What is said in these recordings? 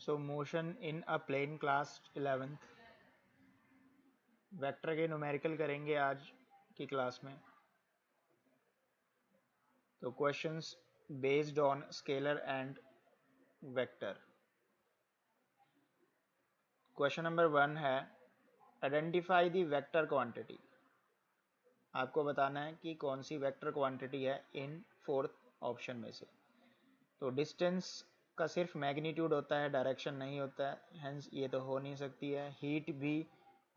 So motion in a plane class 11th vector के numerical करेंगे आज की क्लास में। तो questions based on scalar and vector. Question number 1 है आइडेंटिफाई द वेक्टर क्वांटिटी। आपको बताना है कि कौन सी वेक्टर क्वांटिटी है इन फोर्थ ऑप्शन में से। तो डिस्टेंस का सिर्फ मैग्नीट्यूड होता है, डायरेक्शन नहीं होता है, हेंस ये तो हो नहीं सकती है। हीट भी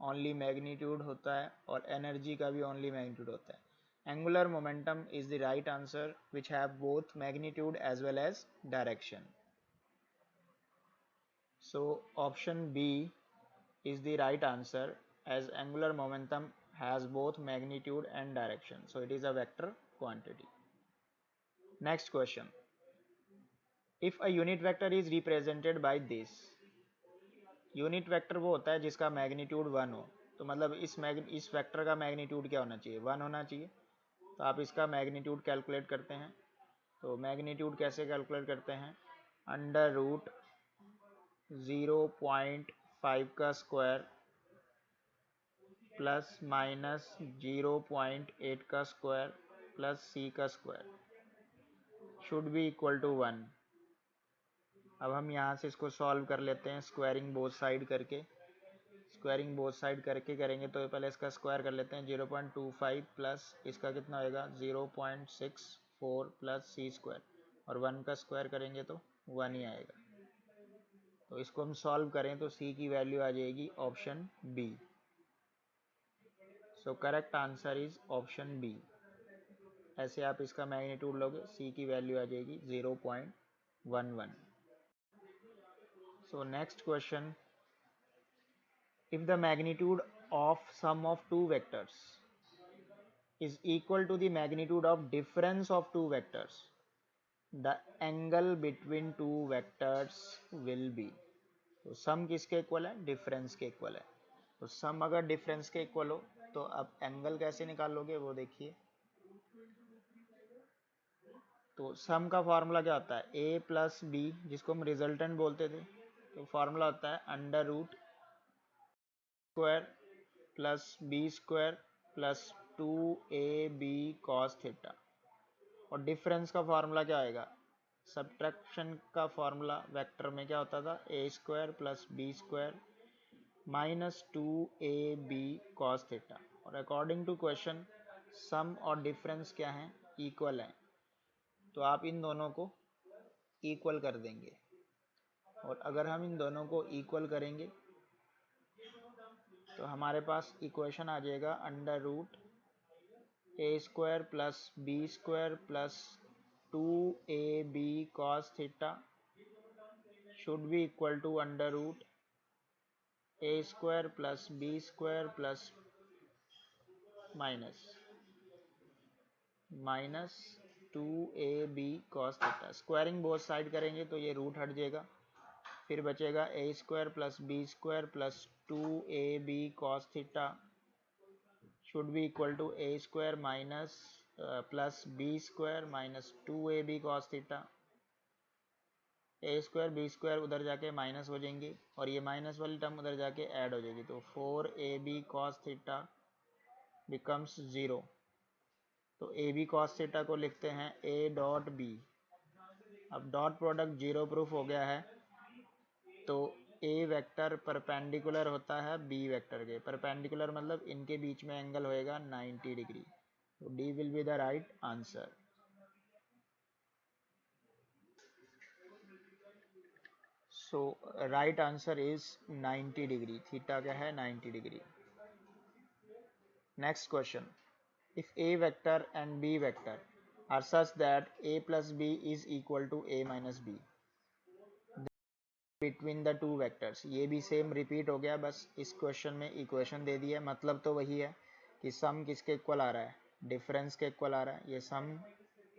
ओनली मैग्नीट्यूड होता है और एनर्जी का भी ओनली मैग्नीट्यूड होता है। Angular momentum is the right answer which have both magnitude as well as direction. So option B is the right answer as angular momentum has both magnitude and direction, so it is a vector quantity. Next question, if a unit vector is represented by this, unit vector वो होता है जिसका magnitude 1 हो। तो मतलब इस vector का magnitude क्या होना चाहिए, 1 होना चाहिए। तो आप इसका मैग्नीट्यूड कैलकुलेट करते हैं। तो मैग्नीट्यूड कैसे कैलकुलेट करते हैं, अंडर रूट 0.5 का स्क्वायर प्लस माइनस 0.8 का स्क्वायर प्लस सी का square should be equal to 1। अब हम यहाँ से इसको सॉल्व कर लेते हैं स्क्वायरिंग बोथ साइड करके। स्क्वायरिंग बोथ साइड करके करेंगे तो पहले इसका स्क्वायर कर लेते हैं। 0.25 प्लस इसका कितना होएगा 0.64 प्लस सी स्क्वायर, और 1 का स्क्वायर करेंगे तो 1 ही आएगा। तो इसको हम सॉल्व करें तो सी की वैल्यू आ जाएगी option B. So correct answer is option B. ऐसे आप इसका मैग्नीट्यूड लोगे, सी की वैल्यू आ जाएगी 0.11। So next question, if the magnitude of sum of two vectors is equal to the magnitude of difference of two vectors, the angle between two vectors will be। तो सम किसके equal है, difference के equal है। तो सम अगर difference के equal हो तो अब एंगल कैसे निकालोगे वो देखिए। तो सम का फॉर्मूला क्या होता है, ए प्लस बी, जिसको हम रिजल्टेंट बोलते थे। तो फॉर्मूला होता है under root square plus B square plus 2ab cos theta. और डिफरेंस का फॉर्मूला क्या आएगा, सब्ट्रैक्शन का फॉर्मूला वेक्टर में क्या होता था, A square plus B square minus 2ab cos theta. और अकॉर्डिंग टू क्वेश्चन सम और डिफरेंस क्या है, इक्वल है। तो आप इन दोनों को इक्वल कर देंगे, और अगर हम इन दोनों को इक्वल करेंगे तो हमारे पास इक्वेशन आ जाएगा under root A square plus B square plus 2ab cos theta should be equal to under root A square plus B square plus minus 2ab cos theta. Squaring both side करेंगे तो ये root हट जाएगा, फिर बचेगा A square plus B square plus 2ab cos theta should be equal to A square minus plus B square minus 2ab cos theta. A square B square उधर जाके minus हो जाएंगे और ये माइनस वाली टर्म उधर जाके ऐड हो जाएगी। तो 4ab cos थीटा बिकम्स 0। तो ए बी कॉस थीटा को लिखते हैं ए डॉट बी। अब डॉट प्रोडक्ट जीरो प्रूफ हो गया है, तो ए वेक्टर परपेंडिकुलर होता है बी वेक्टर के। परपेंडिकुलर मतलब इनके बीच में एंगल होएगा 90 डिग्री। तो D will be the right answer. So right answer is 90 degree. Theta क्या है, 90 degree. Next question, if a vector and b vector are such that a plus b is equal to a minus b between the two vectors। ये भी same repeat हो गया, बस इस question में equation दे दी है। मतलब तो वही है कि सम किसके इक्वल आ रहा है, डिफरेंस के इक्वल आ रहा है। ये सम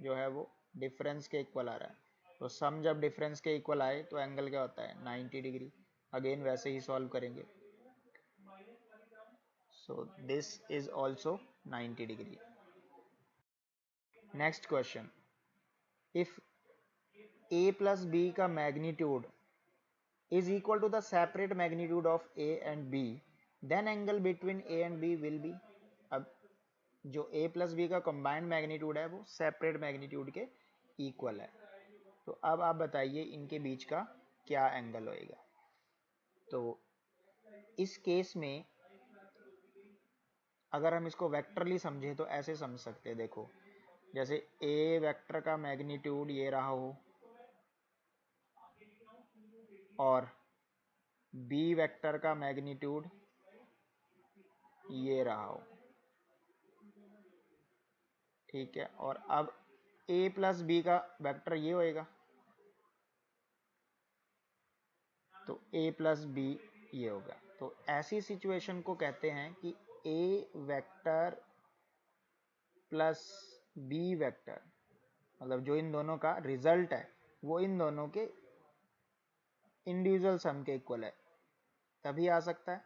जो है वो डिफरेंस के इक्वल आ रहा है। तो सम जब डिफरेंस के इक्वल आए तो एंगल क्या होता है, 90 डिग्री। अगेन वैसे ही सॉल्व करेंगे। So this is also 90 degree. Next question, if a plus B का magnitude is equal to the separate magnitude of A and B, then angle between A and B will be, अब जो A plus B का combined magnitude है वो separate magnitude के equal है। तो अब आप बताइए इनके बीच का क्या एंगल होएगा। तो इस केस में अगर हम इसको वेक्टरली समझें तो ऐसे समझ सकते हैं, देखो जैसे A वेक्टर का मैग्नीट्यूड ये रहा हो और B वेक्टर का मैग्नीट्यूड ये रहा हो, ठीक है, और अब A प्लस B का वेक्टर ये होएगा, तो A प्लस B ये होगा। तो ऐसी सिचुएशन को कहते हैं कि A vector plus B vector, मतलब जो इन दोनों का रिजल्ट है वो इन दोनों के इंडिविजुअल सम के इक्वल है, तभी आ सकता है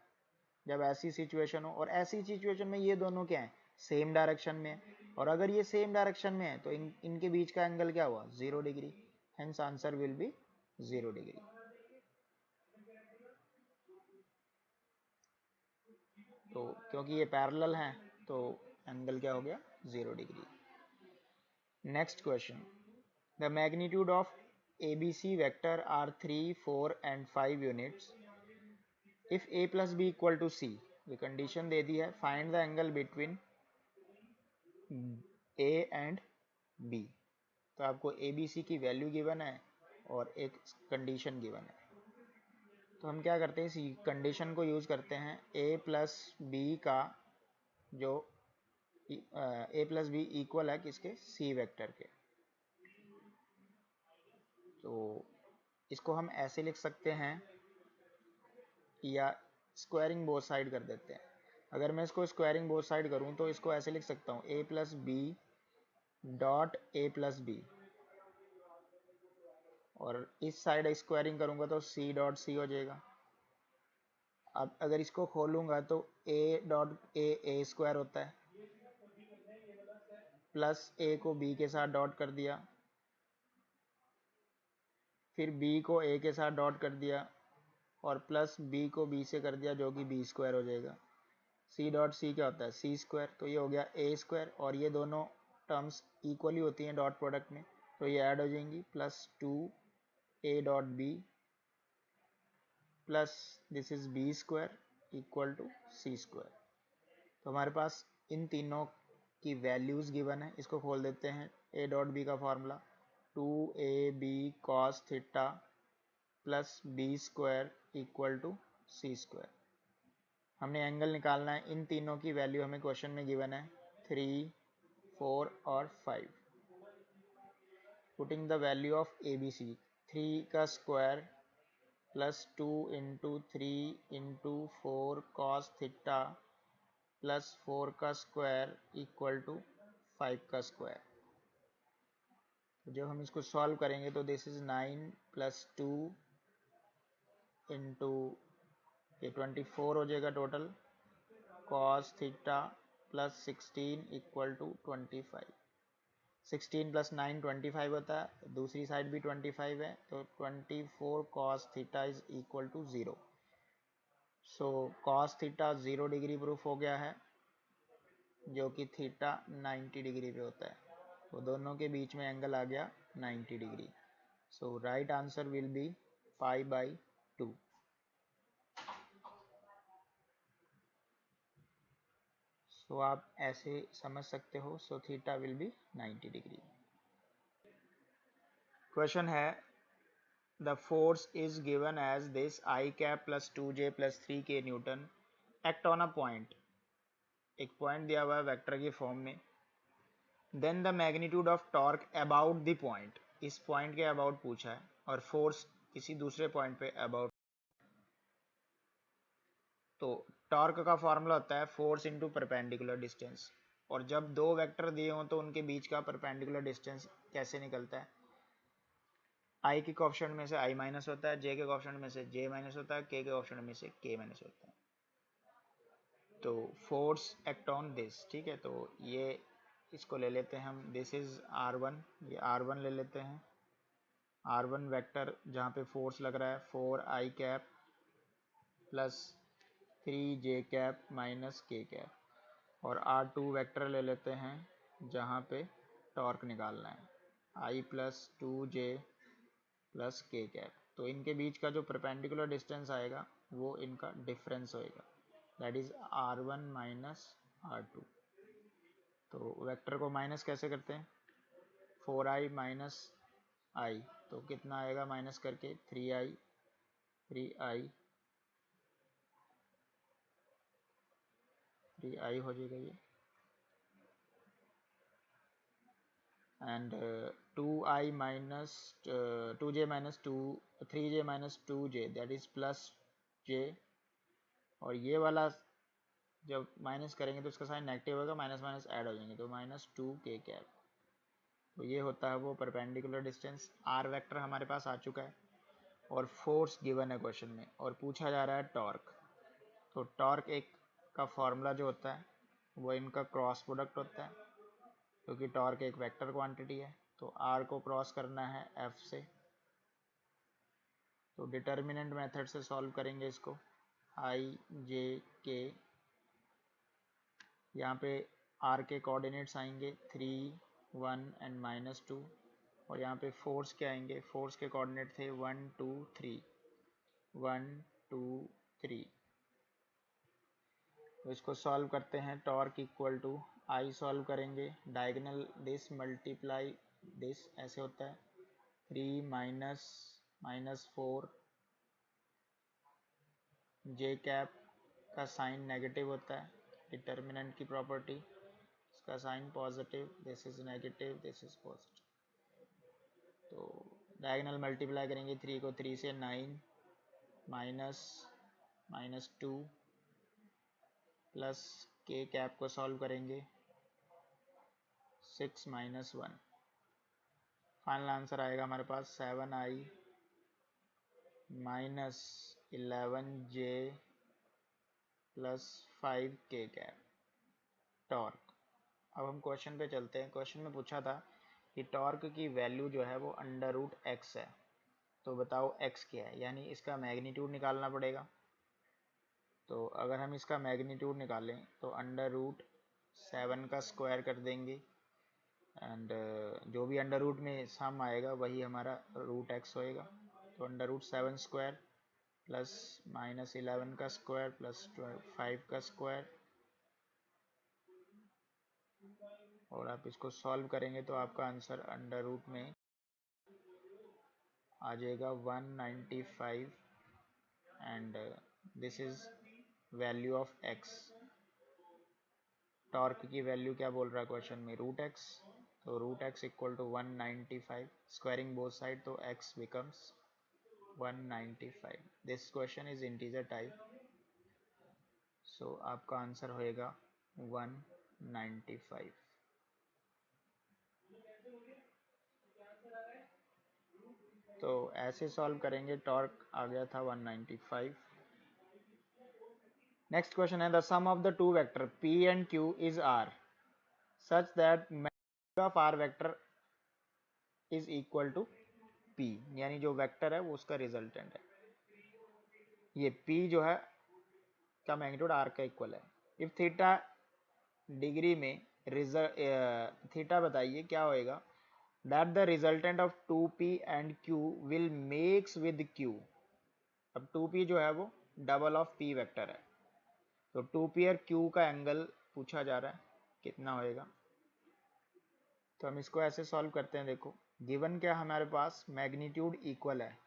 जब ऐसी सिचुएशन हो। और ऐसी सिचुएशन में ये दोनों क्या है, सेम डायरेक्शन में है, और अगर ये सेम डायरेक्शन में है तो इनके बीच का एंगल क्या हुआ, 0 degree, hence answer will B 0 degree. तो क्योंकि ये पैरेलल हैं तो एंगल क्या हो गया, 0 degree. Next question, the magnitude of ABC vector are 3, 4 and 5 units if A plus B equal to C। ये कंडीशन दे दी है, find the angle between A and B। तो आपको ABC की वैल्यू गिवन है और एक कंडीशन गिवन है। तो हम क्या करते हैं, इस कंडीशन को यूज करते हैं, A प्लस B का जो A प्लस B इक्वल है किसके, C वेक्टर के। तो इसको हम ऐसे लिख सकते हैं या स्क्वायरिंग बोथ साइड कर देते हैं। अगर मैं इसको स्क्वायरिंग बोथ साइड करूं तो इसको ऐसे लिख सकता हूं, A plus B dot A plus B, और इस साइड स्क्वायरिंग करूंगा तो C डॉट C हो जाएगा। अब अगर इसको खोलूंगा तो A डॉट A स्क्वायर होता है, प्लस A को B के साथ डॉट कर दिया, फिर B को A के साथ डॉट कर दिया, और प्लस B को B से कर दिया जो कि B स्क्वायर हो जाएगा। C डॉट C क्या होता है, C स्क्वायर, तो ये हो गया A स्क्वायर, और ये दोनों टर्म्स इक्वली होती हैं डॉट प्रोडक्ट में, तो ये ऐड हो जाएंगी, plus 2A dot B plus this is B square equal to C square. तो हमारे पास इन तीनों की वैल्यूज गिवन है। इसको खोल देते हैं, A डॉट B का formula 2AB cos theta plus B square equal to C square. हमने एंगल निकालना है, इन तीनों की वैल्यू हमें क्वेश्चन में गिवन है 3, 4 और 5। Putting the value of ABC, 3 का square plus 2 into 3 into 4 cos theta plus 4 का स्क्वायर इक्वल टू 5 का स्क्वायर। जब हम इसको सॉल्व करेंगे तो दिस इज 9 प्लस 2 इंटू ये 24 हो जाएगा total, cos theta plus 16 equal to 25। 16 plus 9 25 होता है, दूसरी साइड भी 25 है, तो 24 cos theta is equal to 0। So cos theta 0 degree proof हो गया है, जो कि थीटा 90 डिग्री पे होता है, तो दोनों के बीच में एंगल आ गया 90 degree. So right answer will be pi by 2। So आप ऐसे समझ सकते हो, so theta will be 90 degree. Question है, the force is given as this, I cap plus 2J plus 3K newton act on a point. एक point दिया हुआ है वेक्टर की फॉर्म में, then the magnitude of torque about the point, इस point के about पूछा है, और फोर्स किसी दूसरे पॉइंट पे अबाउट। तो टॉर्क का फॉर्मूला होता है फोर्स इंटू परपेंडिकुलर डिस्टेंस, और जब दो वेक्टर दिए हों तो उनके बीच का परपेंडिकुलर डिस्टेंस कैसे निकलता है, I के कोएफिशिएंट में से I माइनस होता है, J के कोएफिशिएंट में से J माइनस होता है, K के कोएफिशिएंट में से K माइनस होता है। तो फोर्स एक्ट ऑन दिस, ठीक है, तो ये इसको ले लेते हैं हम, दिस इज R1, ये R1 ले लेते हैं, R1 वेक्टर जहाँ पे फोर्स लग रहा है 4i cap plus 3j cap minus k cap, और R2 वेक्टर ले लेते हैं जहाँ पे टॉर्क निकालना है i plus 2j plus k cap. तो इनके बीच का जो परपेंडिकुलर डिस्टेंस आएगा वो इनका डिफरेंस होएगा, that is R1 minus R2। तो वेक्टर को माइनस कैसे करते हैं, 4i माइनस i, तो कितना आएगा माइनस करके 3i, 3i हो जाएगा ये, and 2i minus 2j minus 3j minus 2j that is plus j, और ये वाला जब माइनस करेंगे तो इसका साइन नेगेटिव होगा, माइनस माइनस ऐड हो जाएंगे तो माइनस 2k कैप। तो ये होता है वो परपेंडिकुलर डिस्टेंस। आर वेक्टर हमारे पास आ चुका है और फोर्स गिवन है क्वेश्चन में, और पूछा जा रहा है टॉर्क। तो टॉर्क एक का फॉर्मूला जो होता है वो इनका क्रॉस प्रोडक्ट होता है, क्योंकि टॉर्क एक वेक्टर क्वांटिटी है। तो आर को क्रॉस करना है एफ से, तो डिटर्मिनेंट मेथड से सॉल्व करेंगे इसको। आई जे के, यहाँ पे आर के कोऑर्डिनेट्स आएंगे 3, 1 एंड -2, और यहाँ पे फोर्स के आएंगे, फोर्स के कोऑर्डिनेट थे 1, 2, 3, 1, 2, 3। तो इसको सॉल्व करते हैं। Torque equal to I solve करेंगे, डायगोनल दिस मल्टीप्लाई दिस, ऐसे होता है 3 माइनस -4, जे कैप का साइन नेगेटिव होता है, डिटर्मिनेंट की प्रॉपर्टी, इसका sign positive, this is negative, this is positive. तो डायगोनल मल्टीप्लाई करेंगे 3 को 3 से 9 -2 प्लस के कैप को सॉल्व करेंगे 6 -1। फाइनल आंसर आएगा हमारे पास 7i minus 11j plus 5k cap torque. अब हम क्वेश्चन पे चलते हैं। क्वेश्चन में पूछा था कि टॉर्क की वैल्यू जो है वो √x है, तो बताओ x क्या है, यानी इसका मैग्नीट्यूड निकालना पड़ेगा। तो अगर हम इसका मैग्नीट्यूड निकालें तो √7 का स्क्वायर कर देंगे, एंड जो भी अंडर रूट में सम आएगा वही हमारा √x होएगा। तो √7 स्क्वायर प्लस -11 का स्क्वायर प्लस 5 का स्क्वायर, और आप इसको सॉल्व करेंगे तो आपका आंसर अंडर रूट में आ जाएगा 195, and this is value of x। Torque की वैल्यू क्या बोल रहा है क्वेश्चन में, √x, तो √x equal to 195, squaring both side तो x becomes 195। This question is integer type, so आपका आंसर होएगा 195। तो ऐसे सॉल्व करेंगे, टॉर्क आ गया था 195। नेक्स्ट क्वेश्चन है, the sum of the two vector p and q is r such that magnitude of r vector is equal to p, यानी जो वेक्टर है वो उसका रिजल्टेंट है। ये p जो है का मैग्नीट्यूड r का इक्वल है। इफ थीटा डिग्री में थीटा बताइए क्या होएगा, that the resultant of 2p and q will makes with q। अब 2p जो है वो डबल ऑफ p वेक्टर है, तो 2p और q का एंगल पूछा जा रहा है कितना होएगा। तो हम इसको ऐसे सॉल्व करते हैं। देखो गिवन क्या हमारे पास, मैग्नीट्यूड इक्वल है,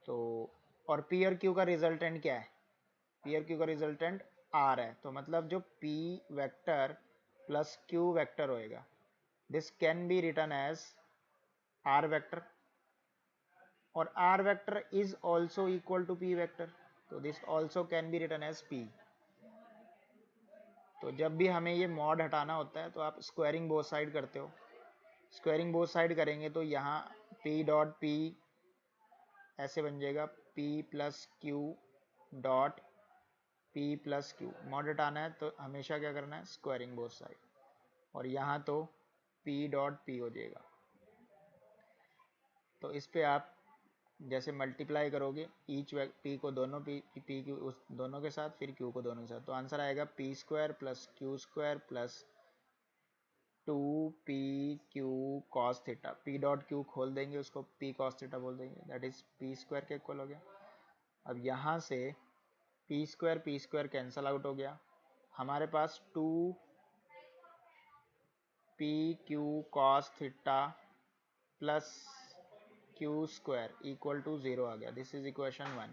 तो और p और q का रिजल्टेंट क्या है, p और q का रिजल्टेंट r है, तो मतलब जो p vector plus q vector होएगा, this can be written as r vector, और r vector is also equal to p vector, तो this also can be written as p। तो जब भी हमें ये मॉड हटाना होता है तो आप स्क्वायरिंग बोथ साइड करते हो। स्क्वायरिंग बोथ साइड करेंगे तो यहाँ p डॉट p ऐसे बन जाएगा p plus q dot p plus q। Mod हटाना है तो हमेशा क्या करना है, स्क्वायरिंग बोथ साइड, और यहाँ तो p डॉट p हो जाएगा। तो इस पे आप जैसे मल्टीप्लाई करोगे ईच पी को दोनों पी क्यू उस दोनों के साथ, फिर क्यू को दोनों के साथ, तो आंसर आएगा P square plus Q square plus 2p/q cos theta. p dot Q खोल देंगे, उसको p cos थीटा बोल देंगे, दैट इज p स्क्वायर के इक्वल हो गया। अब यहाँ से p स्क्वायर कैंसल आउट हो गया, हमारे पास 2p/q cos theta plus q square equal to 0 आ गया। This is equation 1।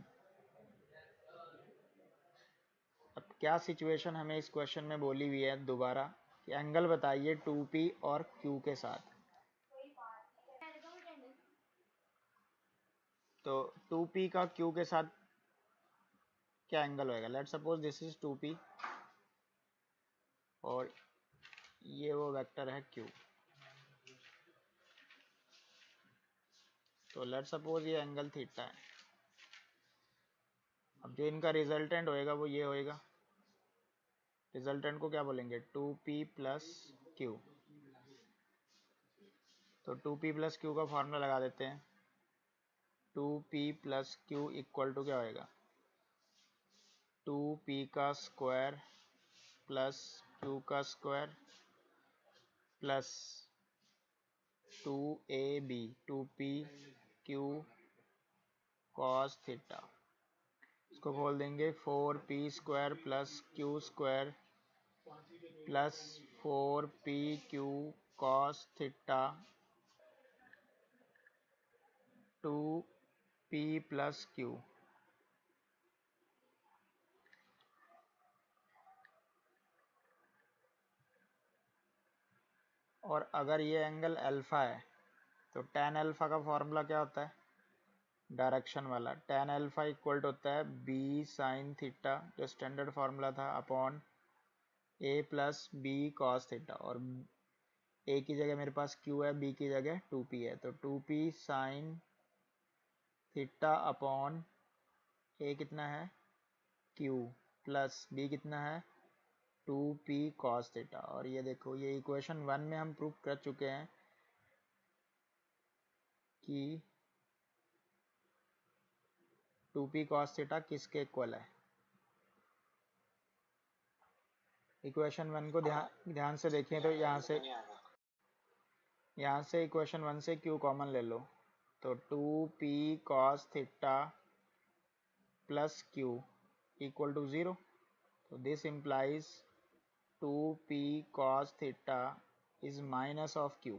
अब क्या सिचुएशन हमें इस क्वेश्चन में बोली हुई है दोबारा कि एंगल बताइए 2p और q के साथ। तो 2p का q के साथ क्या एंगल होएगा? Let suppose this is 2p और ये वो वेक्टर है q। तो लेट सपोज ये एंगल थीटा है। अब जो इनका रिजल्टेंट होएगा वो ये होएगा, रिजल्टेंट को क्या बोलेंगे? 2p plus Q. तो 2p प्लस क्यू का फॉर्मूला लगा देते हैं। 2p plus Q equal to क्या होएगा? 2p का स्क्वायर प्लस q का square plus 2ab 2p/q cos theta. इसको खोल देंगे 4p square plus q square plus 4p/q cos theta 2p plus q। और अगर ये एंगल अल्फा है तो tan अल्फा का फॉर्मूला क्या होता है? डायरेक्शन वाला। tan अल्फा इक्वल टू होता है b sin थीटा, जो स्टैंडर्ड फार्मूला था, upon a plus b cos theta. और a की जगह मेरे पास q है, b की जगह 2p है, तो 2p sin theta upon a कितना है? q प्लस b कितना है? 2p cos theta. और ये देखो, ये इक्वेशन 1 में हम प्रूफ कर चुके हैं कि 2p cos थीटा किसके इक्वल है। इक्वेशन 1 को ध्यान से देखें तो यहाँ से इक्वेशन 1 से q कॉमन ले लो, तो 2p cos theta plus q equal to 0। तो this implies 2p cos theta is minus of q।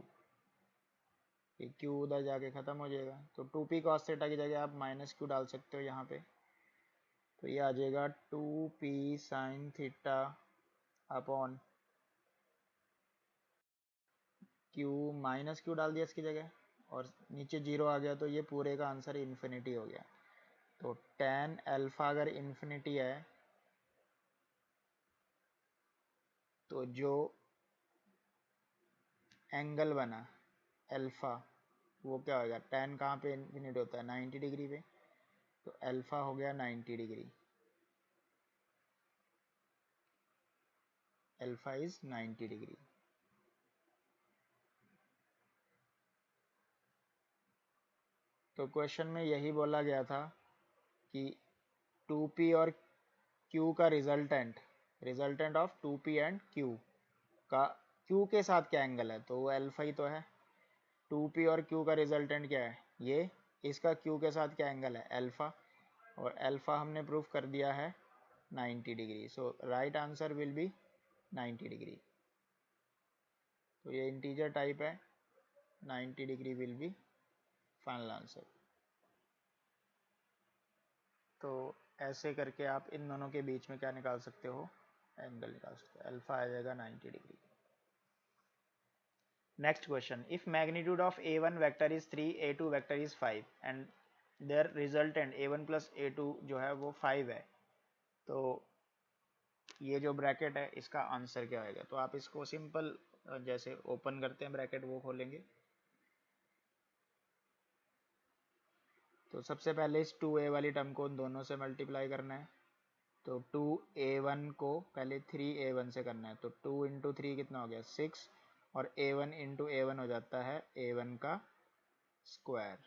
ये q उधर जाके ख़त्म हो जाएगा, तो 2p cos थीटा की जगह आप माइनस q डाल सकते हो यहाँ पे। तो ये आ जाएगा 2p sin theta upon q minus q डाल दिया इसकी जगह, और नीचे 0 आ गया, तो ये पूरे का आंसर इन्फिनिटी हो गया। तो tan अल्फा अगर इन्फिनिटी है तो जो एंगल बना अल्फा वो क्या होगा? tan कहाँ पे इन्फिनिटी होता है? 90 डिग्री पे, तो अल्फा हो गया 90 डिग्री। Alpha is 90 degree. तो क्वेश्चन में यही बोला गया था कि 2p और q का resultant of 2p and q का q के साथ क्या एंगल है? तो वो अल्फा ही तो है। 2p और q का रिजल्टेंट क्या है? ये। इसका q के साथ क्या एंगल है? अल्फा। और अल्फा हमने प्रूफ कर दिया है 90 degree. So right answer will be 90 degree. तो ये इंटीजर टाइप है, 90 degree will be final answer. तो ऐसे करके आप इन दोनों के बीच में क्या निकाल सकते हो? एंगल निकाल सकते हो। अल्फा आ जाएगा 90 degree. Next question, if magnitude of a1 vector is 3, a2 vector is 5 and their resultant a1 plus a2 जो है वो 5 है, तो ये जो ब्रैकेट है इसका आंसर क्या होगा? तो आप इसको सिंपल जैसे ओपन करते हैं ब्रैकेट वो खोलेंगे। तो सबसे पहले इस 2a वाली टर्म को उन दोनों से मल्टीप्लाई करना है। तो 2a1 को पहले 3a1 से करना है, तो 2 इंटू 3 कितना हो गया? 6, और a1 इंटू a1 हो जाता है a1 का स्क्वायर।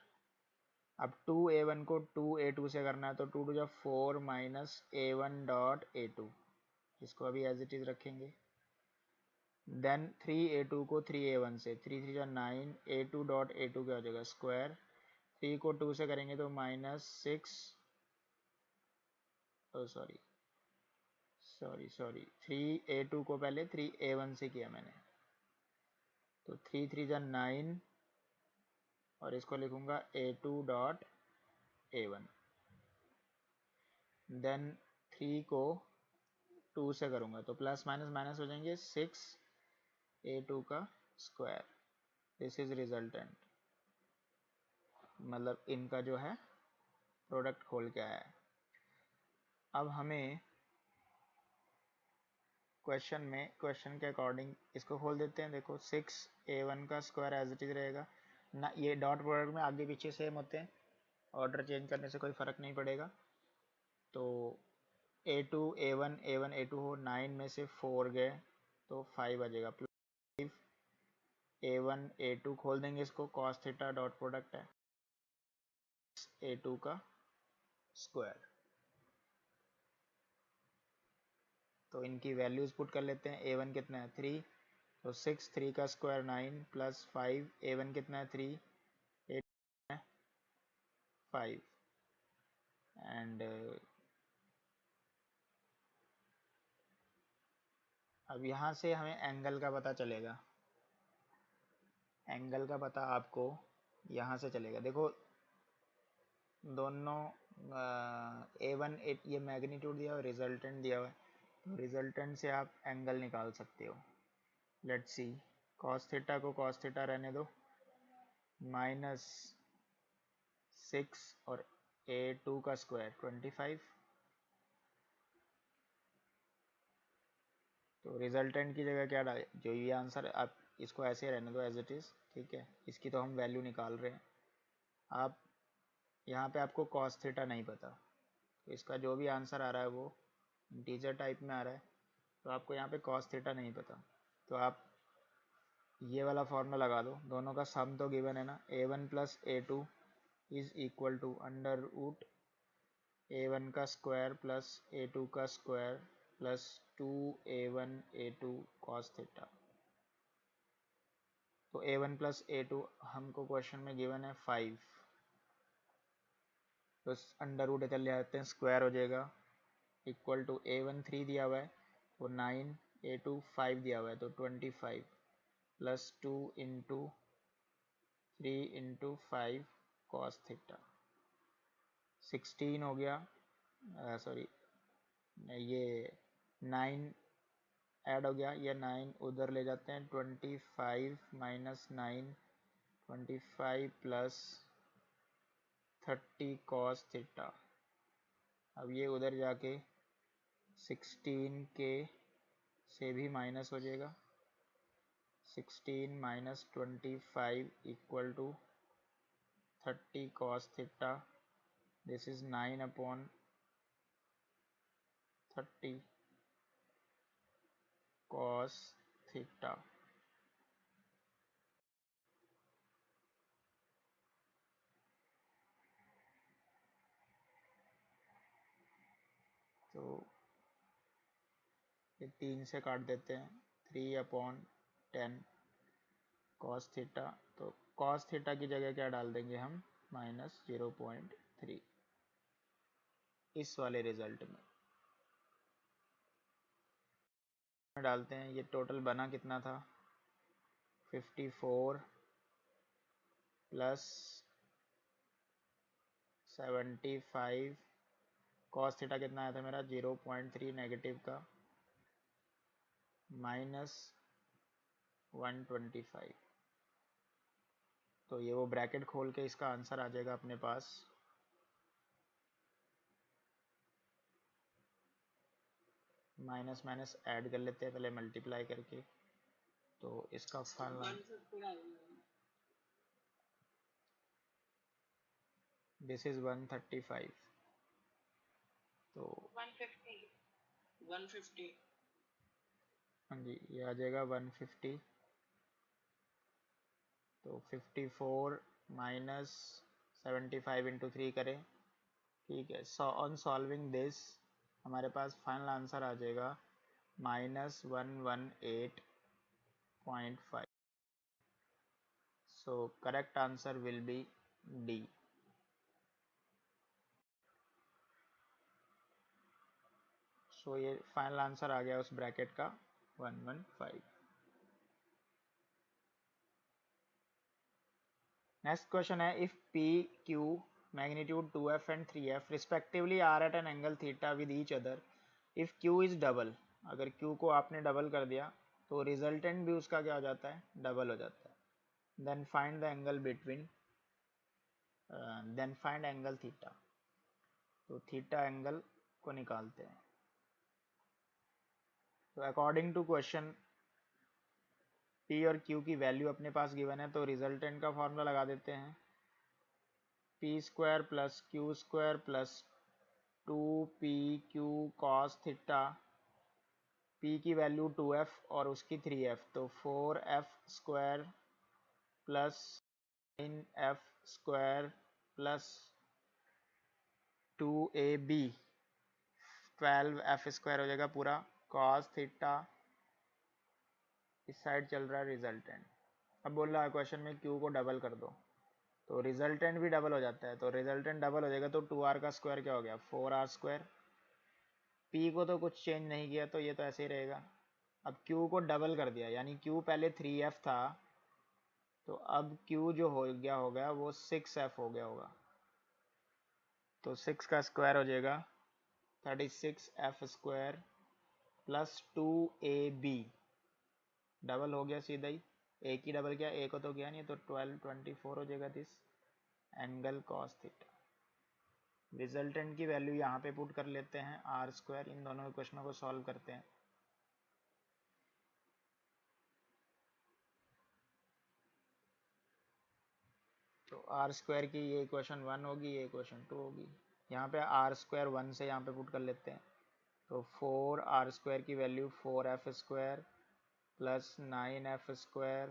अब 2a1 को 2a2 से करना है, तो 2 टू जा 4 माइनस a1 डॉट a2, इसको अभी एज इट इज रखेंगे। देन 3a2 को 3a1 से, 3 3 जा 9, a2 डॉट a2 क्या हो जाएगा स्क्वायर, 3 को 2 से करेंगे तो -6, सॉरी 3a2 को पहले 3a1 से किया मैंने, तो 3 3 जा 9 और इसको लिखूंगा a2 डॉट a1। देन 3 को 2 से करूंगा तो प्लस माइनस माइनस हो जाएंगे, 6 a2 का स्क्वायर। दिस इज रिजल्टेंट, मतलब इनका जो है प्रोडक्ट खोल के आया है। अब हमें क्वेश्चन के अकॉर्डिंग इसको खोल देते हैं। देखो 6a1 का स्क्वायर एज इट इज रहेगा ना, ये डॉट प्रोडक्ट में आगे पीछे सेम होते हैं, ऑर्डर चेंज करने से कोई फ़र्क नहीं पड़ेगा। तो a2 a1 a1 a2 हो, 9 में से 4 गए तो 5 आ जाएगा, प्लस a1 a2 खोल देंगे इसको, cos थीटा डॉट प्रोडक्ट है a2 का स्क्वायर। तो इनकी वैल्यूज पुट कर लेते हैं। a1 कितना है 3, तो 6, 3 का स्क्वायर 9 प्लस 5, a1 कितना है 3, a2 है 5, एंड अब यहाँ से हमें एंगल का पता चलेगा। एंगल का पता आपको यहाँ से चलेगा। देखो दोनों a1 ये मैग्नीट्यूड दिया हुआ है, रिजल्टेंट दिया हुआ है, तो रिजल्टेंट से आप एंगल निकाल सकते हो। लेट्स सी, cos थीटा को cos थीटा रहने दो, -6 और a2 का स्क्वायर 25, तो रिजल्टेंट की जगह क्या डाल, जो ये आंसर आप इसको ऐसे रहने दो एज इट इज़, ठीक है। इसकी तो हम वैल्यू निकाल रहे हैं। आप यहाँ पे आपको cos थीटा नहीं पता, तो इसका जो भी आंसर आ रहा है वो इंटीजर टाइप में आ रहा है, तो आपको यहाँ पे cos थीटा नहीं पता, तो आप ये वाला फॉर्मूला लगा दो। दोनों का सम तो गिवन है ना, a1 plus a2 is equal to under root a1 का स्क्वायर प्लस a2 का square plus 2a1 a2 cos theta. तो a1 प्लस a2 हमको क्वेश्चन में गिवन है 5, तो अंडर रूट इधर ले आते हैं, स्क्वायर हो जाएगा, इक्वल टू a1 3 दिया हुआ है तो 9, a2 5 दिया हुआ है तो 25 plus 2 into 3 into 5 cos theta, 16 हो गया, सॉरी ये 9 ऐड हो गया, ये 9 उधर ले जाते हैं, 25 माइनस 9 25 प्लस 30 कॉस थीटा। अब ये उधर जाके 16 के से भी माइनस हो जाएगा, 16 minus 25 equal to 30 cos theta, this is 9 upon 30 cos theta. तो ये 3 से काट देते हैं, 3 अपॉन 10 cos थीटा, तो cos थीटा की जगह क्या डाल देंगे हम, -0.3 इस वाले रिजल्ट में डालते हैं। ये टोटल बना कितना था, 54 प्लस 75, cos थीटा कितना आया था मेरा 0.3 नेगेटिव का, -125। तो ये वो ब्रैकेट खोल के इसका आंसर आ जाएगा अपने पास, माइनस माइनस ऐड कर लेते हैं पहले मल्टीप्लाई करके, तो इसका फॉर्मूला दिस इज 135, तो 150 हाँ जी ये आ जाएगा 150, तो 54 माइनस 75 इंटू 3 करें, ठीक है। सो ऑन सॉल्विंग दिस हमारे पास फाइनल आंसर आ जाएगा -118.5। So correct answer will be D. So ये फाइनल आंसर आ गया उस ब्रैकेट का 115। नेक्स्ट क्वेश्चन है, if P Q magnitude 2f and 3f respectively are at an angle theta with each other, if q is double, अगर q को आपने double कर दिया तो रिजल्टेंट भी उसका क्या हो जाता है, डबल हो जाता है। Then find the angle between, then find angle theta, तो थीटा एंगल को निकालते हैं। तो अकॉर्डिंग टू क्वेश्चन p और q की वैल्यू अपने पास गिवन है, तो रिजल्टेंट का फॉर्मूला लगा देते हैं, p square plus q square plus 2pq cos theta, p की वैल्यू 2f और उसकी 3f, तो 4f square plus 9f square plus 2ab 12f square हो जाएगा पूरा, cos थीटा इस साइड चल रहा है रिजल्टेंट। अब बोल रहा है क्वेश्चन में q को डबल कर दो, तो रिजल्टेंट भी डबल हो जाता है, तो रिजल्टेंट डबल हो जाएगा तो 2r का स्क्वायर क्या हो गया, 4r स्क्वायर। p को तो कुछ चेंज नहीं किया तो ये तो ऐसे ही रहेगा। अब q को डबल कर दिया, यानी q पहले 3f था, तो अब q जो हो गया वो 6f हो गया होगा, तो 6 का स्क्वायर हो जाएगा 36f square plus 2ab, double हो गया सीधा ही, एक ही डबल किया, एक को तो गया नहीं, तो 1224 हो जाएगा this angle cos theta. Resultant की वैल्यू यहाँ पे पुट कर लेते हैं आर स्क्वायर, इन दोनों इक्वेशनों को सॉल्व करते हैं। तो आर स्क्वायर की ये इक्वेशन 1 होगी, ये इक्वेशन 2 होगी। यहाँ पे आर स्क्वायर 1 से यहाँ पे पुट कर लेते हैं, तो 4 आर स्क्वायर की value 4f square plus 9f square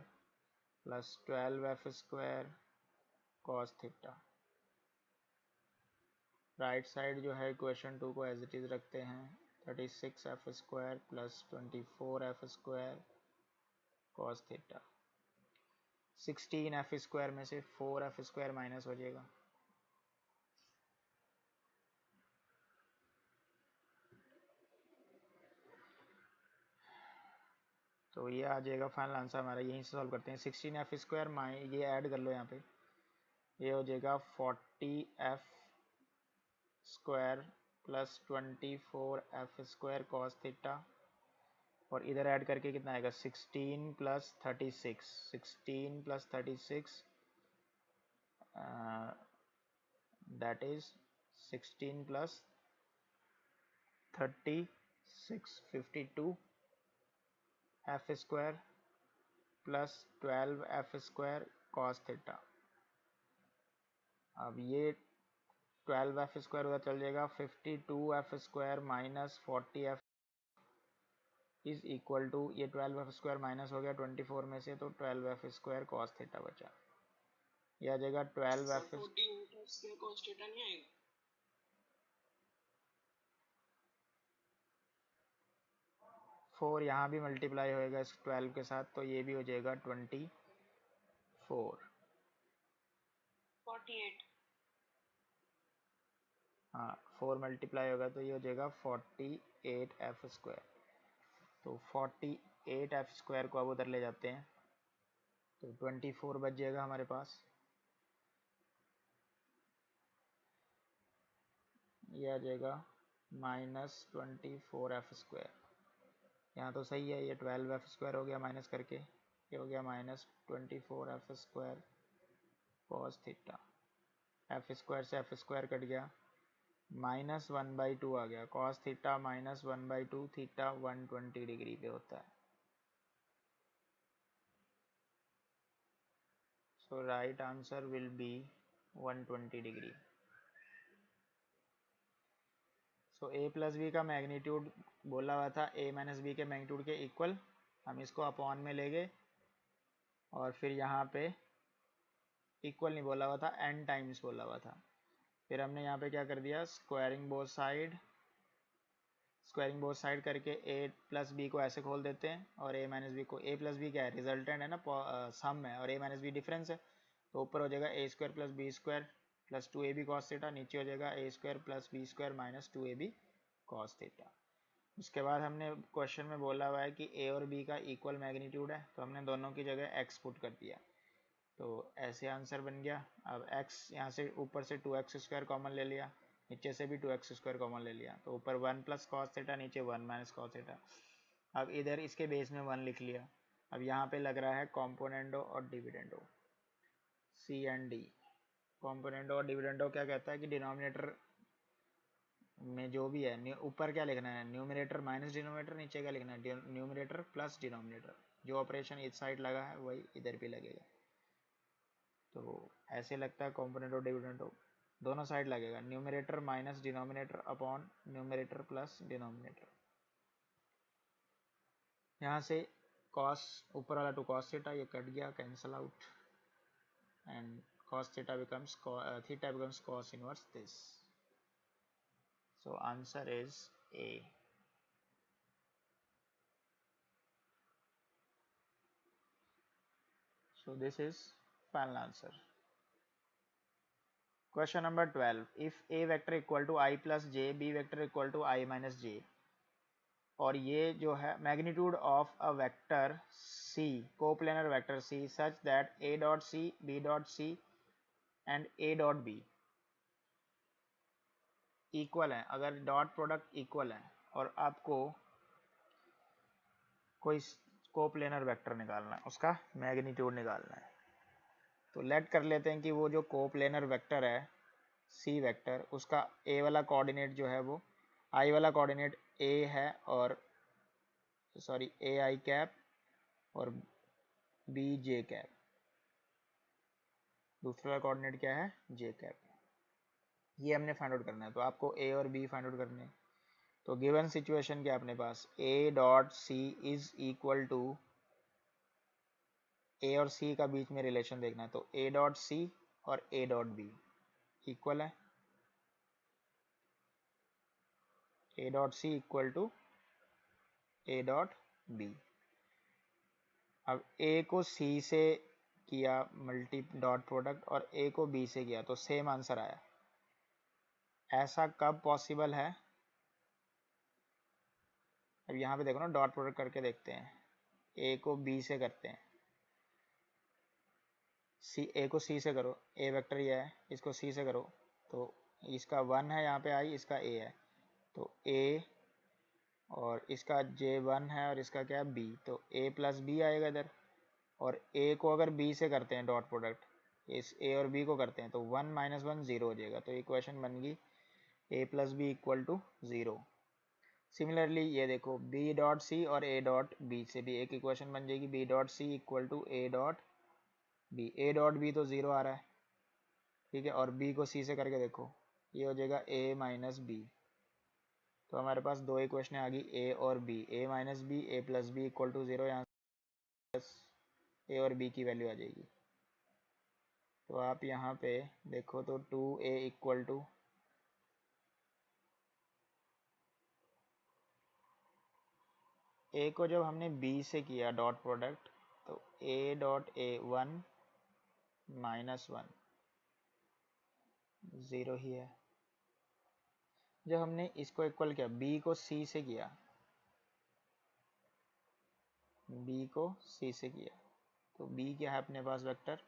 plus 12f square cos theta. Right side जो है इक्वेशन 2 को एज इट इज रखते हैं, 36f square plus 24f square cos theta. 16f square में से 4f स्क्वायर माइनस हो जाएगा, तो ये आ जाएगा फाइनल आंसर हमारा। यहीं से सॉल्व करते हैं, 16f स्क्वायर ये ऐड कर लो यहाँ पे, ये हो जाएगा 40f square plus 24f square cos theta, और इधर ऐड करके कितना आएगा 16 plus 36, 16 plus 36 that is 16 plus 36 52 f square plus 12f square cos theta. अब ये 12f स्क्वायर उधर चल जाएगा, 52f square minus 40f is equal to, ये 12f स्क्वायर माइनस हो गया 24 में से, तो 12f स्क्वायर कॉस थीटा बचा। यह आ जाएगा 12f 4, यहाँ भी मल्टीप्लाई होएगा इस 12 के साथ, तो ये भी हो जाएगा 24 48। हाँ 4 मल्टीप्लाई होगा तो ये हो जाएगा 48f स्क्वायर, तो 48f स्क्वायर को अब उधर ले जाते हैं, तो 24 बच जाएगा हमारे पास। ये आ जाएगा -24f स्क्वायर, यहाँ तो सही है, ये 12f स्क्वायर हो गया माइनस करके, ये हो गया -24f square cos theta. F square से एफ स्क्वायर कट गया, -1/2 आ गया, कॉस थीटा -1/2, थीटा 120 डिग्री पे होता है। So right answer will be 120 degree. So a plus B का मैग्नीट्यूड बोला हुआ था a माइनस बी के मैग्नीट्यूड के इक्वल, हम इसको अपॉन में लेंगे और फिर यहाँ पे इक्वल नहीं बोला हुआ था, n टाइम्स बोला हुआ था। फिर हमने यहाँ पे क्या कर दिया, स्क्वायरिंग बोथ साइड करके a प्लस बी को ऐसे खोल देते हैं और a माइनस बी को, a प्लस बी क्या है, रिजल्टेंट है ना, सम है, और a माइनस बी डिफरेंस है, तो ऊपर हो जाएगा a square plus B square plus 2ab cos theta, नीचे हो जाएगा a square plus B square minus 2ab cos theta. उसके बाद हमने क्वेश्चन में बोला हुआ है कि a और b का इक्वल मैग्नीट्यूड है, तो हमने दोनों की जगह x पुट कर दिया, तो ऐसे आंसर बन गया। अब x यहाँ से ऊपर से 2x स्क्वायर कॉमन ले लिया, नीचे से भी 2x स्क्वायर कॉमन ले लिया, तो ऊपर 1 प्लस कॉस थीटा, नीचे 1 माइनस कॉस थीटा। अब इधर इसके बेस में 1 लिख लिया। अब यहाँ पे लग रहा है कॉम्पोनेंडो और dividendo, C and D. Componendo और डिविडेंडो क्या कहता है कि डिनोमिनेटर में जो भी है, ऊपर क्या लिखना है, न्यूमिनेटर माइनस डिनोमिनेटर, नीचे क्या लिखना है, न्यूमिनेटर प्लस डिनोमिनेटर। जो ऑपरेशन इस साइड लगा है वही इधर भी लगेगा, तो ऐसे लगता है कॉम्पोनेंट और डिविडेंड दोनों साइड लगेगा, numerator minus denominator upon numerator plus denominator. यहाँ से कॉस ऊपर वाला टू कॉस थीटा, ये कट गया, cancel out, and cos theta becomes theta becomes cos inverse this. So answer is A. So this is final answer. Question number 12. If A vector equal to I plus j, B vector equal to I minus j, और ये जो है magnitude of a vector C, coplanar vector C such that A dot C, B dot C and A dot B equal है, अगर dot product equal है और आपको कोई कोप्लेनर वेक्टर निकालना है, उसका मैग्नीट्यूड निकालना है, तो लेट कर लेते हैं कि वो जो कोप्लेनर वेक्टर है C वेक्टर, उसका A वाला कोऑर्डिनेट जो है वो I वाला कोऑर्डिनेट A है, और सॉरी ए आई कैप और बी जे कैप, दूसरा कोऑर्डिनेट क्या है, जे कैप। ये हमने फाइंड आउट करना है, तो आपको ए और बी फाइंड आउट करने हैं। तो गिवन सिचुएशन क्या अपने पास, A dot C is equal to, A और सी का बीच में रिलेशन देखना है, तो ए डॉट सी और ए डॉट बी इक्वल है, A dot C equal to A dot B. अब ए को सी से किया मल्टी डॉट प्रोडक्ट और ए को बी से किया, तो सेम आंसर आया। ऐसा कब पॉसिबल है, अब यहाँ पे देखो ना, डॉट प्रोडक्ट करके देखते हैं, ए को बी से करते हैं, सी, ए को सी से करो, ए वेक्टर ये है, इसको सी से करो, तो इसका 1 है यहाँ पे आई, इसका ए है, तो ए और इसका J1 है और इसका क्या है B, तो A प्लस बी आएगा इधर, और A को अगर B से करते हैं डॉट प्रोडक्ट, इस A और B को करते हैं, तो 1 माइनस 1 0 हो जाएगा, तो इक्वेशन बन गई A plus B equal to 0। Similarly ये देखो B डॉट C और A डॉट B से भी एक इक्वेशन बन जाएगी, B dot C equal to A dot B, A dot B तो 0 आ रहा है, ठीक है, और B को C से करके देखो, ये हो जाएगा A माइनस बी, तो हमारे पास दो इक्वेशन आ गई ए और B, A minus B, A plus B equal to 0, यहाँ ए और बी की वैल्यू आ जाएगी। तो आप यहाँ पे देखो तो 2a इक्वल टू, ए को जब हमने बी से किया डॉट प्रोडक्ट, तो ए डॉट ए 1 माइनस 1 0 ही है। जब हमने इसको इक्वल किया, बी को सी से किया, बी को सी से किया, तो बी क्या है अपने पास वेक्टर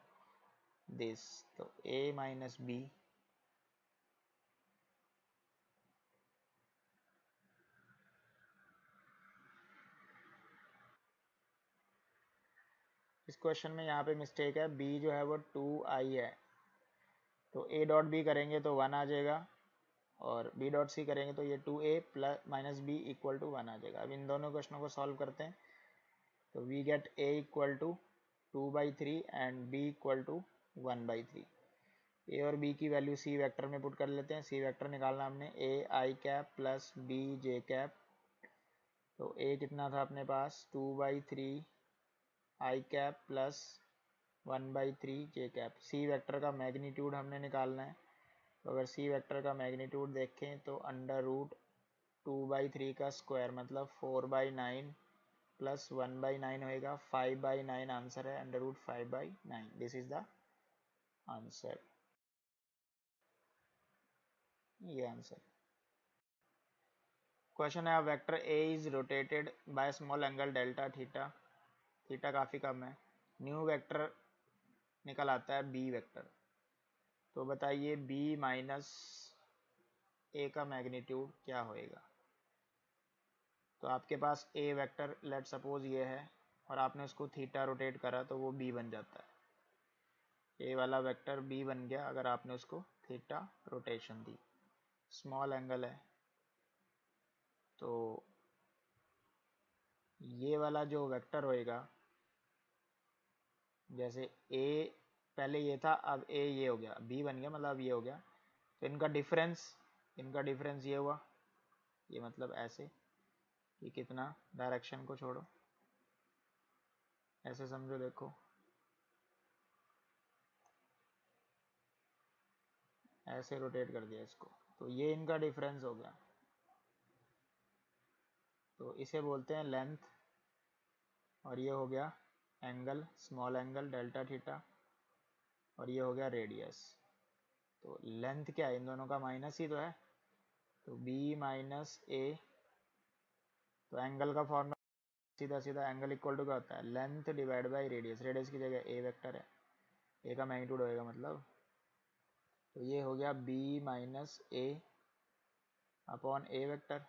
दिस, तो ए माइनस बी, इस क्वेश्चन में यहाँ पे मिस्टेक है, बी जो है वो 2i है, तो ए डॉट बी करेंगे तो 1 आ जाएगा, और बी डॉट सी करेंगे तो ये 2a plus minus B equal to 1 आ जाएगा। अब इन दोनों क्वेश्चनों को सॉल्व करते हैं, तो we get a equal to 2/3 and b equal to 1/3। A और बी की वैल्यू सी वेक्टर में पुट कर लेते हैं, सी वेक्टर निकालना हमने, A I cap plus B J cap, तो ए कितना था अपने पास 2/3 I cap plus 1/3 J cap. C vector का मैग्नीट्यूड हमने निकालना है, तो अगर सी वेक्टर का मैग्नीट्यूड देखें तो अंडर रूट 2/3 का स्क्वायर मतलब 4/9 प्लस 1/9 होएगा, 5/9 आंसर है, under root 5/9, this is the answer, ये आंसर। क्वेश्चन है, vector A is rotated by small angle delta theta, theta काफ़ी कम है, न्यू वेक्टर निकल आता है बी वेक्टर, तो बताइए बी माइनस ए का मैग्नीट्यूड क्या होएगा। तो आपके पास ए वेक्टर लेट सपोज ये है और आपने उसको थीटा रोटेट करा तो वो बी बन जाता है, ए वाला वेक्टर बी बन गया अगर आपने उसको थीटा रोटेशन दी, स्मॉल एंगल है। तो ये वाला जो वेक्टर होएगा, जैसे ए पहले ये था, अब ए ये हो गया, बी बन गया मतलब ये हो गया, तो इनका डिफरेंस ये हुआ, ये मतलब ऐसे कि कितना, डायरेक्शन को छोड़ो, ऐसे समझो, देखो ऐसे रोटेट कर दिया इसको, तो ये इनका डिफरेंस हो गया, तो इसे बोलते हैं लेंथ, और ये हो गया angle, small angle delta theta, और ये हो गया रेडियस। तो लेंथ क्या है, इन दोनों का माइनस ही तो है, तो b माइनस ए, तो एंगल का फॉर्मूला सीधा सीधा एंगल इक्वल टू क्या होता है, length divide by radius, radius की जगह ए वेक्टर है, ए का मैग्नीट्यूड होएगा मतलब, तो ये हो गया b minus A upon A vector.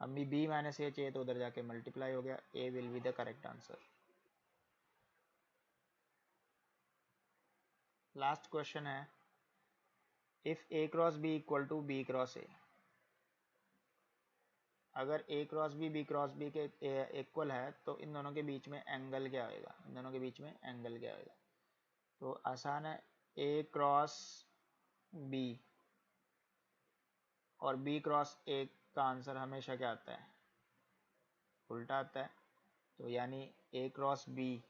अब b माइनस ए चाहिए तो उधर जाके मल्टीप्लाई हो गया, A will be the correct answer. Last question है, if A cross B equal to B cross A, अगर A cross B cross B के इक्वल है तो इन दोनों के बीच में एंगल क्या होएगा, इन दोनों के बीच में एंगल क्या होएगा। तो आसान है, ए क्रॉस बी और बी क्रॉस ए का आंसर हमेशा क्या आता है, उल्टा आता है, तो यानी ए क्रॉस बी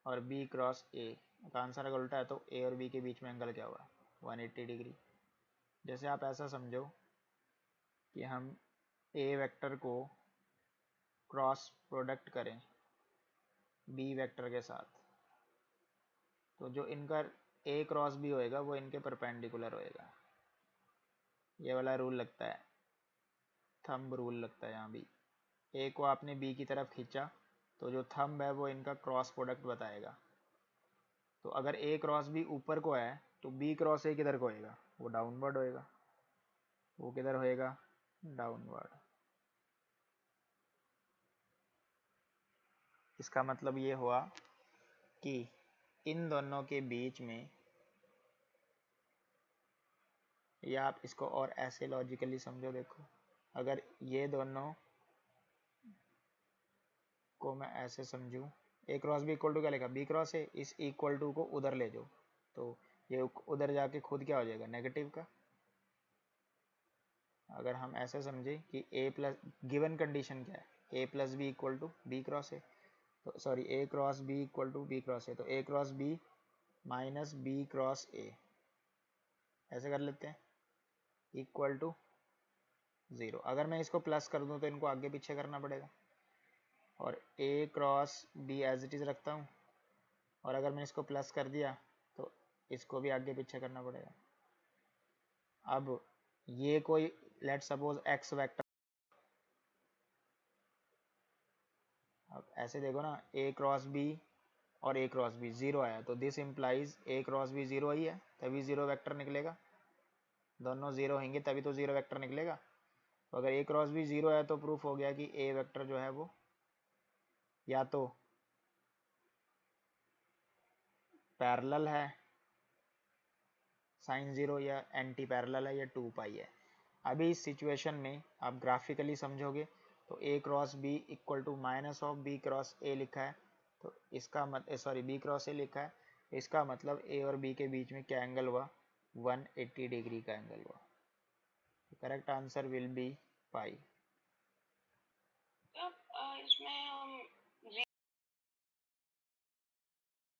और बी क्रॉस ए का आंसर अगर उल्टा है तो ए और बी के बीच में एंगल क्या हुआ, 180 डिग्री। जैसे आप ऐसा समझो कि हम ए वेक्टर को क्रॉस प्रोडक्ट करें बी वेक्टर के साथ, तो जो इनका ए क्रॉस बी होएगा वो इनके परपेंडिकुलर होएगा, ये वाला रूल लगता है, थंब रूल लगता है यहाँ भी। ए को आपने बी की तरफ खींचा तो जो थंब है वो इनका क्रॉस प्रोडक्ट बताएगा, तो अगर ए क्रॉस बी ऊपर को है तो बी क्रॉस ए किधर को होएगा, वो डाउनवर्ड होएगा, वो किधर होएगा, डाउनवर्ड। इसका मतलब ये हुआ कि इन दोनों के बीच में, या आप इसको और ऐसे लॉजिकली समझो, देखो अगर ये दोनों को मैं ऐसे समझूं, ए क्रॉस बी इक्वल टू क्या लिखा, बी क्रॉस ए, इस इक्वल टू को उधर ले जाओ तो ये उधर जाके खुद क्या हो जाएगा, नेगेटिव का। अगर हम ऐसे समझे कि ए प्लस, गिवन कंडीशन क्या है, A plus B equal to B cross A, तो sorry A cross B equal to B cross A, तो A cross B minus B cross A, ऐसे कर लेते हैं, इक्वल टू 0। अगर मैं इसको प्लस कर दूं तो इनको आगे पीछे करना पड़ेगा, और A cross B as it is रखता हूँ, और अगर मैं इसको प्लस कर दिया तो इसको भी आगे पीछे करना पड़ेगा। अब ये कोई लेट सपोज एक्स वेक्टर, अब ऐसे देखो ना, ए क्रॉस बी और ए क्रॉस बी 0 आया, तो this implies A cross B 0 ही है, तभी 0 वेक्टर निकलेगा, दोनों 0 होंगे तभी तो 0 वेक्टर निकलेगा। तो अगर ए क्रॉस बी 0 है तो प्रूफ हो गया कि ए वेक्टर जो है वो या तो पैरेलल है साइन 0, या एंटी पैरेलल है, या 2 पाई है। अभी इस सिचुएशन में आप ग्राफिकली समझोगे तो A cross B equal to minus of B cross A लिखा है, तो इसका सॉरी बी क्रॉस ए लिखा है, इसका मतलब ए और बी के बीच में क्या एंगल हुआ, 180 डिग्री का एंगल हुआ। करेक्ट आंसर विल बी पाई। इसमें